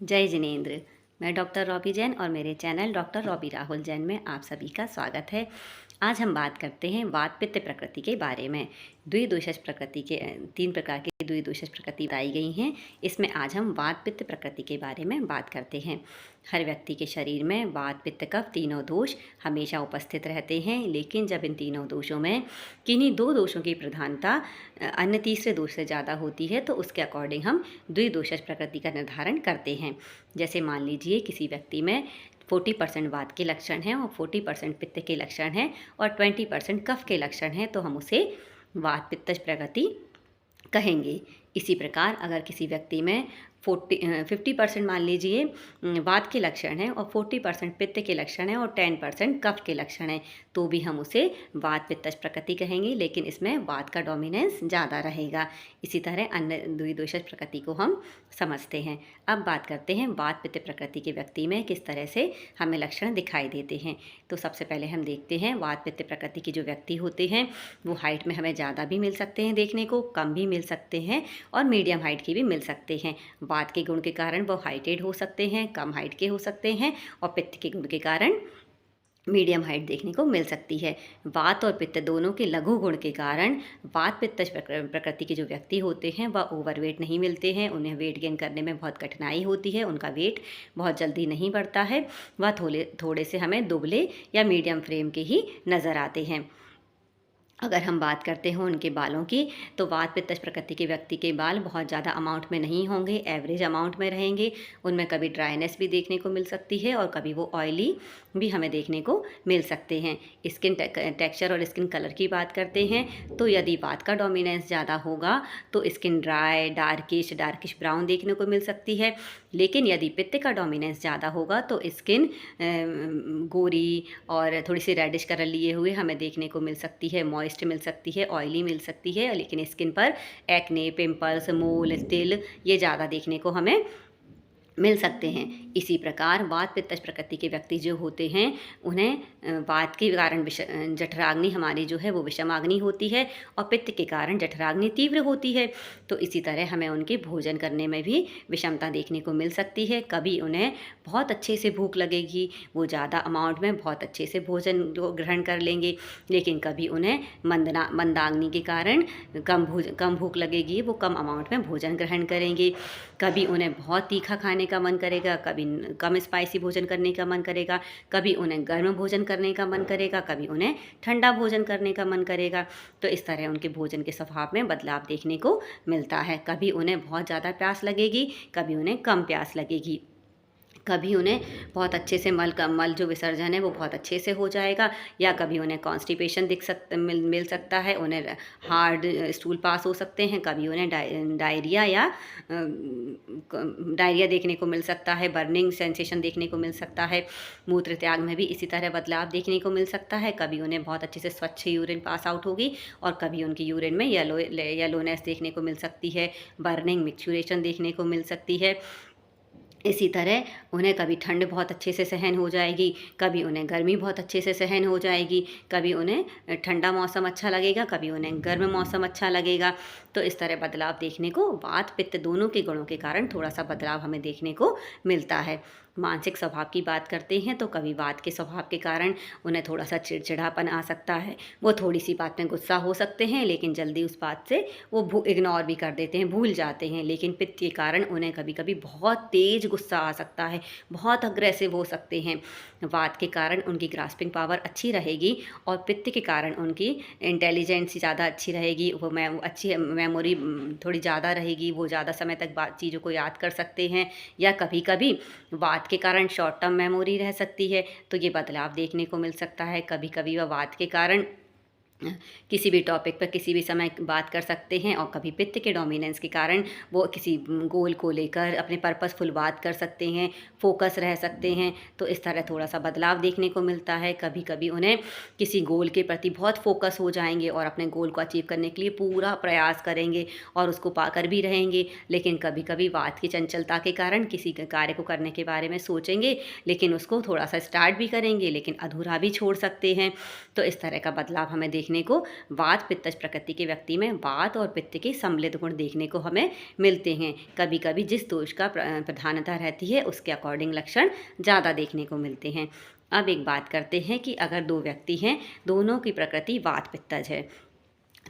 जय जिनेंद्र। मैं doctor Robbie Jain और मेरे channel doctor Robbie Rahul Jain में आप सभी का स्वागत है। आज हम बात करते हैं वात पित्त प्रकृति के बारे में। द्विदोषज प्रकृति के 3 प्रकार की द्विदोषज प्रकृति बताई गई हैं। इसमें आज हम वात पित्त प्रकृति के बारे में बात करते हैं। हर व्यक्ति के शरीर में वात पित्त कफ तीनों दोष हमेशा उपस्थित रहते हैं, लेकिन जब इन तीनों दोषों में किन्हीं 2 दोषों की प्रधानता अन्य तीसरे दोष से ज़्यादा होती है तो उसके अकॉर्डिंग हम द्विदोषज प्रकृति का निर्धारण करते हैं। जैसे मान लीजिए किसी व्यक्ति में 40% वात के लक्षण हैं और 40% पित्त के लक्षण हैं और 20% कफ के लक्षण हैं, तो हम उसे वात पित्त प्रकृति कहेंगे। इसी प्रकार अगर किसी व्यक्ति में 50% मान लीजिए वात के लक्षण हैं और 40% पित्त के लक्षण हैं और 10% कफ के लक्षण हैं, तो भी हम उसे वात पित्त प्रकृति कहेंगे, लेकिन इसमें वात का डोमिनेंस ज़्यादा रहेगा। इसी तरह अन्य द्विदोषज प्रकृति को हम समझते हैं। अब बात करते हैं वात पित्त प्रकृति के व्यक्ति में किस तरह से हमें लक्षण दिखाई देते हैं। तो सबसे पहले हम देखते हैं वात पित्त प्रकृति के जो व्यक्ति होते हैं वो हाइट में हमें ज़्यादा भी मिल सकते हैं देखने को, कम भी मिल सकते हैं और मीडियम हाइट के भी मिल सकते हैं। वात के गुण के कारण वो हाइटेड हो सकते हैं, कम हाइट के हो सकते हैं और पित्त के गुण के कारण मीडियम हाइट देखने को मिल सकती है। वात और पित्त दोनों के लघु गुण के कारण वात पित्त प्रकृति के जो व्यक्ति होते हैं वह ओवरवेट नहीं मिलते हैं, उन्हें वेट गेन करने में बहुत कठिनाई होती है, उनका वेट बहुत जल्दी नहीं बढ़ता है, वह थोड़े से हमें दुबले या मीडियम फ्रेम के ही नज़र आते हैं। अगर हम बात करते हो उनके बालों की, तो वात पित्त प्रकृति के व्यक्ति के बाल बहुत ज़्यादा अमाउंट में नहीं होंगे, एवरेज अमाउंट में रहेंगे। उनमें कभी ड्राइनेस भी देखने को मिल सकती है और कभी वो ऑयली भी हमें देखने को मिल सकते हैं। स्किन टेक्सचर और स्किन कलर की बात करते हैं तो यदि वात का डोमिनेंस ज़्यादा होगा तो स्किन ड्राई, डार्किश ब्राउन देखने को मिल सकती है, लेकिन यदि पित्त का डोमिनेंस ज़्यादा होगा तो स्किन गोरी और थोड़ी सी रेडिश कलर लिए हुए हमें देखने को मिल सकती है, मॉइस्ट मिल सकती है, ऑयली मिल सकती है, लेकिन स्किन पर एक्ने, पिंपल्स, मोल, तिल ये ज़्यादा देखने को हमें मिल सकते हैं। इसी प्रकार वात पित्त प्रकृति के व्यक्ति जो होते हैं उन्हें वात के कारण जठराग्नि हमारी जो है वो विषमाग्नि होती है और पित्त के कारण जठराग्नि तीव्र होती है। तो इसी तरह हमें उनके भोजन करने में भी विषमता देखने को मिल सकती है। कभी उन्हें बहुत अच्छे से भूख लगेगी, वो ज़्यादा अमाउंट में बहुत अच्छे से भोजन ग्रहण कर लेंगे, लेकिन कभी उन्हें मंदाग्नि के कारण कम भूख लगेगी, वो कम अमाउंट में भोजन ग्रहण करेंगे। कभी उन्हें बहुत तीखा खाने का मन करेगा, कभी कम स्पाइसी भोजन करने का मन करेगा, कभी उन्हें गर्म भोजन करने का मन करेगा, कभी उन्हें ठंडा भोजन करने का मन करेगा। तो इस तरह उनके भोजन के स्वभाव में बदलाव देखने को मिलता है। कभी उन्हें बहुत ज़्यादा प्यास लगेगी, कभी उन्हें कम प्यास लगेगी। कभी उन्हें बहुत अच्छे से मल जो विसर्जन है वो बहुत अच्छे से हो जाएगा, या कभी उन्हें कॉन्स्टिपेशन मिल सकता है, उन्हें हार्ड स्टूल पास हो सकते हैं, कभी उन्हें डायरिया देखने को मिल सकता है, बर्निंग सेंसेशन देखने को मिल सकता है। मूत्र त्याग में भी इसी तरह बदलाव देखने को मिल सकता है। कभी उन्हें बहुत अच्छे से स्वच्छ यूरिन पास आउट होगी और कभी उनकी यूरिन में येलोनेस देखने को मिल सकती है, बर्निंग मिक्सचुरेशन देखने को मिल सकती है। इसी तरह उन्हें कभी ठंड बहुत अच्छे से सहन हो जाएगी, कभी उन्हें गर्मी बहुत अच्छे से सहन हो जाएगी, कभी उन्हें ठंडा मौसम अच्छा लगेगा, कभी उन्हें गर्म मौसम अच्छा लगेगा। तो इस तरह बदलाव देखने को वात पित्त दोनों के गुणों के कारण थोड़ा सा बदलाव हमें देखने को मिलता है। मानसिक स्वभाव की बात करते हैं तो कभी वात के स्वभाव के कारण उन्हें थोड़ा सा चिड़चिड़ापन आ सकता है, वो थोड़ी सी बात में गुस्सा हो सकते हैं, लेकिन जल्दी उस बात से वो इग्नोर भी कर देते हैं, भूल जाते हैं। लेकिन पित्त के कारण उन्हें कभी कभी बहुत तेज गुस्सा आ सकता है, बहुत अग्रेसिव हो सकते हैं। वात के कारण उनकी ग्रास्पिंग पावर अच्छी रहेगी और पित्त के कारण उनकी इंटेलिजेंसी ज़्यादा अच्छी रहेगी, वो अच्छी मेमोरी थोड़ी ज़्यादा रहेगी, वो ज़्यादा समय तक चीज़ों को याद कर सकते हैं। या कभी कभी वात के कारण शॉर्ट टर्म मेमोरी रह सकती है, तो ये बदलाव देखने को मिल सकता है। कभी कभी वह वात के कारण किसी भी टॉपिक पर किसी भी समय बात कर सकते हैं और कभी पित्त के डोमिनेंस के कारण वो किसी गोल को लेकर अपने पर्पसफुल बात कर सकते हैं, फोकस रह सकते हैं। तो इस तरह थोड़ा सा बदलाव देखने को मिलता है। कभी कभी उन्हें किसी गोल के प्रति बहुत फोकस हो जाएंगे और अपने गोल को अचीव करने के लिए पूरा प्रयास करेंगे और उसको पाकर भी रहेंगे, लेकिन कभी कभी वात की चंचलता के कारण किसी कार्य को करने के बारे में सोचेंगे, लेकिन उसको थोड़ा सा स्टार्ट भी करेंगे लेकिन अधूरा भी छोड़ सकते हैं। तो इस तरह का बदलाव हमें देखने देखने को वात पित्तज प्रकृति के व्यक्ति में वात और पित्त के सम्मिलित गुण देखने को हमें मिलते हैं। कभी कभी जिस दोष का प्रधानता रहती है उसके अकॉर्डिंग लक्षण ज़्यादा देखने को मिलते हैं। अब एक बात करते हैं कि अगर दो व्यक्ति हैं, दोनों की प्रकृति वात पित्तज है,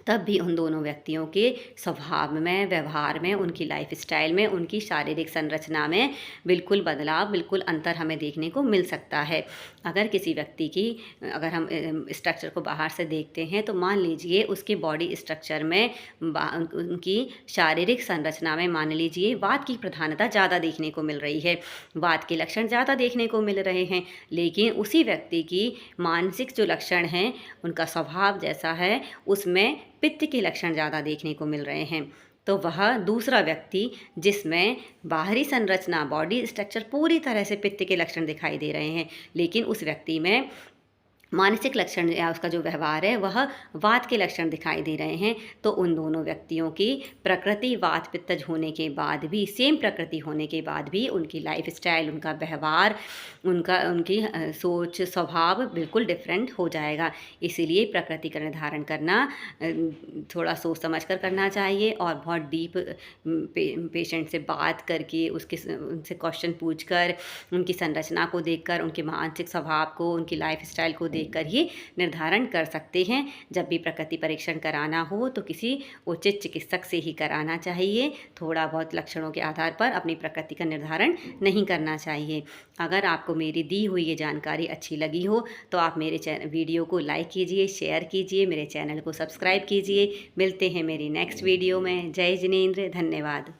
तब भी उन दोनों व्यक्तियों के स्वभाव में, व्यवहार में, उनकी लाइफ स्टाइल में, उनकी शारीरिक संरचना में बिल्कुल बदलाव, बिल्कुल अंतर हमें देखने को मिल सकता है। अगर किसी व्यक्ति की अगर हम स्ट्रक्चर को बाहर से देखते हैं तो मान लीजिए उसके बॉडी स्ट्रक्चर में, उनकी शारीरिक संरचना में मान लीजिए वात की प्रधानता ज़्यादा देखने को मिल रही है, वात के लक्षण ज़्यादा देखने को मिल रहे हैं, लेकिन उसी व्यक्ति की मानसिक जो लक्षण हैं, उनका स्वभाव जैसा है, उसमें पित्त के लक्षण ज़्यादा देखने को मिल रहे हैं, तो वह दूसरा व्यक्ति जिसमें बाहरी संरचना, बॉडी स्ट्रक्चर पूरी तरह से पित्त के लक्षण दिखाई दे रहे हैं, लेकिन उस व्यक्ति में मानसिक लक्षण या उसका जो व्यवहार है वह वात के लक्षण दिखाई दे रहे हैं, तो उन दोनों व्यक्तियों की प्रकृति वात पित्तज होने के बाद भी, सेम प्रकृति होने के बाद भी उनकी लाइफ स्टाइल, उनका व्यवहार, उनकी सोच, स्वभाव बिल्कुल डिफरेंट हो जाएगा। इसीलिए प्रकृति का निर्धारण करना थोड़ा सोच समझ कर करना चाहिए और बहुत डीप पेशेंट से बात करके, उनसे क्वेश्चन पूछ कर, उनकी संरचना को देखकर, उनके मानसिक स्वभाव को, उनकी लाइफ स्टाइल को कर ही निर्धारण कर सकते हैं। जब भी प्रकृति परीक्षण कराना हो तो किसी उचित चिकित्सक से ही कराना चाहिए। थोड़ा बहुत लक्षणों के आधार पर अपनी प्रकृति का निर्धारण नहीं करना चाहिए। अगर आपको मेरी दी हुई ये जानकारी अच्छी लगी हो तो आप मेरे वीडियो को लाइक कीजिए, शेयर कीजिए, मेरे चैनल को सब्सक्राइब कीजिए। मिलते हैं मेरी नेक्स्ट वीडियो में। जय जिनेंद्र, धन्यवाद।